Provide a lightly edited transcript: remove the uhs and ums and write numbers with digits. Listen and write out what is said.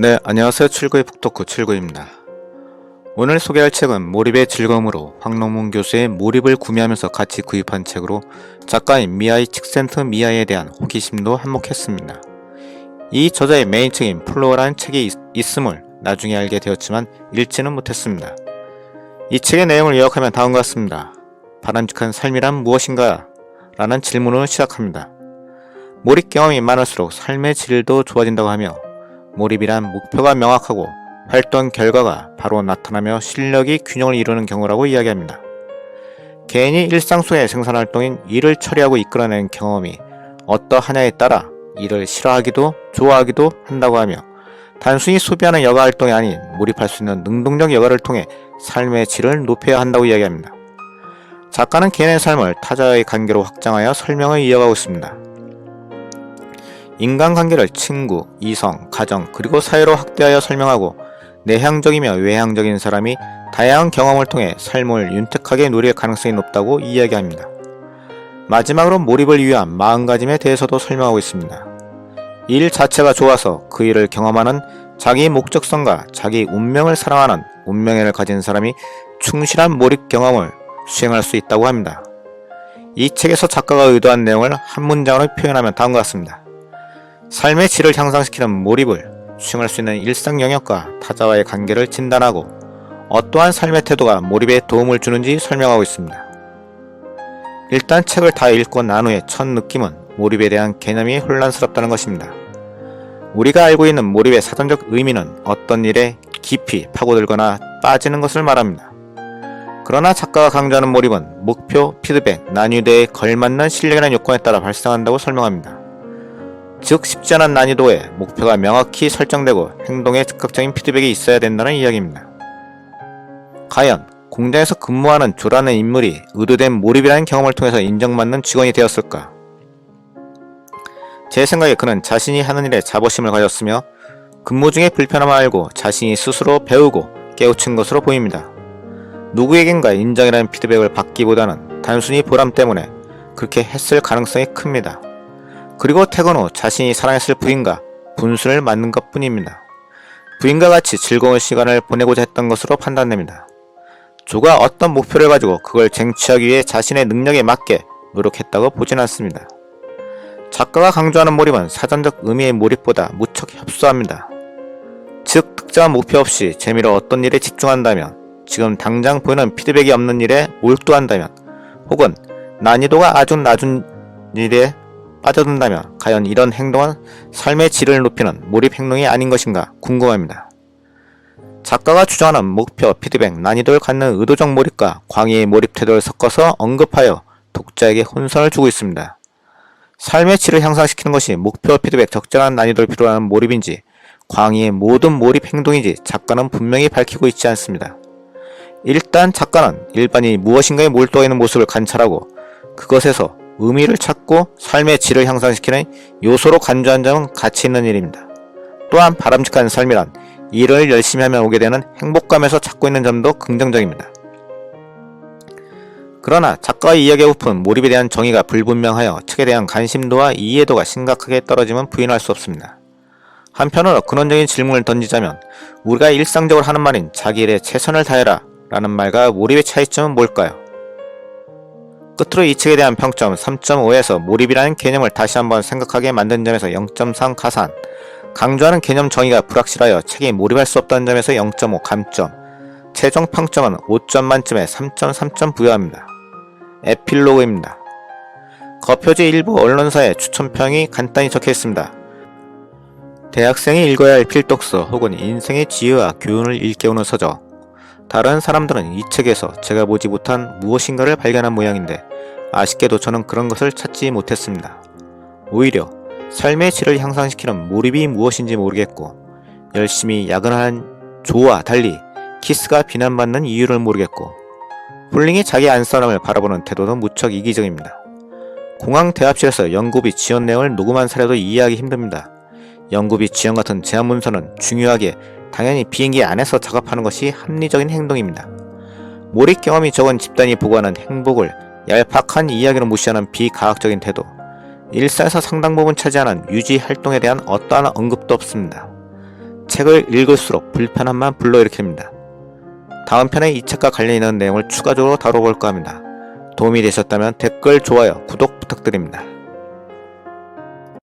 네, 안녕하세요. 출구의 북토크 출구입니다. 오늘 소개할 책은 몰입의 즐거움으로 황롱문 교수의 몰입을 구매하면서 같이 구입한 책으로 작가인 미아이 칙센트 미아이에 대한 호기심도 한몫했습니다. 이 저자의 메인책인 플로어라는 책이 있음을 나중에 알게 되었지만 읽지는 못했습니다. 이 책의 내용을 요약하면 다음과 같습니다. 바람직한 삶이란 무엇인가? 라는 질문으로 시작합니다. 몰입 경험이 많을수록 삶의 질도 좋아진다고 하며 몰입이란 목표가 명확하고 활동 결과가 바로 나타나며 실력이 균형을 이루는 경우라고 이야기합니다. 개인이 일상 속의 생산활동인 일을 처리하고 이끌어내는 경험이 어떠하냐에 따라 일을 싫어하기도 좋아하기도 한다고 하며 단순히 소비하는 여가활동이 아닌 몰입할 수 있는 능동적 여가를 통해 삶의 질을 높여야 한다고 이야기합니다. 작가는 개인의 삶을 타자의 관계로 확장하여 설명을 이어가고 있습니다. 인간관계를 친구, 이성, 가정, 그리고 사회로 확대하여 설명하고 내향적이며 외향적인 사람이 다양한 경험을 통해 삶을 윤택하게 누릴 가능성이 높다고 이야기합니다. 마지막으로 몰입을 위한 마음가짐에 대해서도 설명하고 있습니다. 일 자체가 좋아서 그 일을 경험하는 자기 목적성과 자기 운명을 사랑하는 운명애를 가진 사람이 충실한 몰입 경험을 수행할 수 있다고 합니다. 이 책에서 작가가 의도한 내용을 한 문장으로 표현하면 다음과 같습니다. 삶의 질을 향상시키는 몰입을 수행할 수 있는 일상 영역과 타자와의 관계를 진단하고 어떠한 삶의 태도가 몰입에 도움을 주는지 설명하고 있습니다. 일단 책을 다 읽고 난 후에 첫 느낌은 몰입에 대한 개념이 혼란스럽다는 것입니다. 우리가 알고 있는 몰입의 사전적 의미는 어떤 일에 깊이 파고들거나 빠지는 것을 말합니다. 그러나 작가가 강조하는 몰입은 목표, 피드백, 난이도에 걸맞는 실력이라는 요건에 따라 발생한다고 설명합니다. 즉 쉽지 않은 난이도에 목표가 명확히 설정되고 행동에 즉각적인 피드백이 있어야 된다는 이야기입니다. 과연 공장에서 근무하는 조라는 인물이 의도된 몰입이라는 경험을 통해서 인정받는 직원이 되었을까? 제 생각에 그는 자신이 하는 일에 자부심을 가졌으며 근무 중에 불편함을 알고 자신이 스스로 배우고 깨우친 것으로 보입니다. 누구에겐가 인정이라는 피드백을 받기보다는 단순히 보람 때문에 그렇게 했을 가능성이 큽니다. 그리고 퇴근 후 자신이 사랑했을 부인과 분수를 맞는 것 뿐입니다. 부인과 같이 즐거운 시간을 보내고자 했던 것으로 판단됩니다. 조가 어떤 목표를 가지고 그걸 쟁취하기 위해 자신의 능력에 맞게 노력했다고 보진 않습니다. 작가가 강조하는 몰입은 사전적 의미의 몰입보다 무척 협소합니다. 즉 특정한 목표 없이 재미로 어떤 일에 집중한다면, 지금 당장 보이는 피드백이 없는 일에 몰두한다면, 혹은 난이도가 아주 낮은 일에 빠져든다면 과연 이런 행동은 삶의 질을 높이는 몰입 행동이 아닌 것인가 궁금합니다. 작가가 주장하는 목표, 피드백, 난이도를 갖는 의도적 몰입과 광의의 몰입 태도를 섞어서 언급하여 독자에게 혼선을 주고 있습니다. 삶의 질을 향상시키는 것이 목표, 피드백, 적절한 난이도를 필요로 하는 몰입인지 광의의 모든 몰입 행동인지 작가는 분명히 밝히고 있지 않습니다. 일단 작가는 일반인이 무엇인가에 몰두하고 있는 모습을 관찰하고 그것에서 의미를 찾고 삶의 질을 향상시키는 요소로 간주한 점은 가치 있는 일입니다. 또한 바람직한 삶이란 일을 열심히 하면 오게 되는 행복감에서 찾고 있는 점도 긍정적입니다. 그러나 작가의 이야기에 부푼 몰입에 대한 정의가 불분명하여 책에 대한 관심도와 이해도가 심각하게 떨어짐은 부인할 수 없습니다. 한편으로 근원적인 질문을 던지자면 우리가 일상적으로 하는 말인 자기 일에 최선을 다해라 라는 말과 몰입의 차이점은 뭘까요? 끝으로 이 책에 대한 평점 3.5에서 몰입이라는 개념을 다시 한번 생각하게 만든 점에서 0.3 가산, 강조하는 개념 정의가 불확실하여 책에 몰입할 수 없다는 점에서 0.5 감점, 최종 평점은 5점 만점에 3.3점 부여합니다. 에필로그입니다. 거표지 일부 언론사의 추천평이 간단히 적혀있습니다. 대학생이 읽어야 할 필독서 혹은 인생의 지혜와 교훈을 일깨우는 서적. 다른 사람들은 이 책에서 제가 보지 못한 무엇인가를 발견한 모양인데 아쉽게도 저는 그런 것을 찾지 못했습니다. 오히려 삶의 질을 향상시키는 몰입이 무엇인지 모르겠고 열심히 야근하는 조와 달리 키스가 비난받는 이유를 모르겠고 폴링이 자기 안사람을 바라보는 태도도 무척 이기적입니다. 공항 대합실에서 연구비 지원 내용을 녹음한 사례도 이해하기 힘듭니다. 연구비 지원 같은 제안 문서는 중요하게 당연히 비행기 안에서 작업하는 것이 합리적인 행동입니다. 몰입 경험이 적은 집단이 보고하는 행복을 얄팍한 이야기로 무시하는 비과학적인 태도, 일상에서 상당 부분 차지하는 유지 활동에 대한 어떠한 언급도 없습니다. 책을 읽을수록 불편함만 불러일으킵니다. 다음 편에 이 책과 관련 있는 내용을 추가적으로 다뤄볼까 합니다. 도움이 되셨다면 댓글, 좋아요, 구독 부탁드립니다.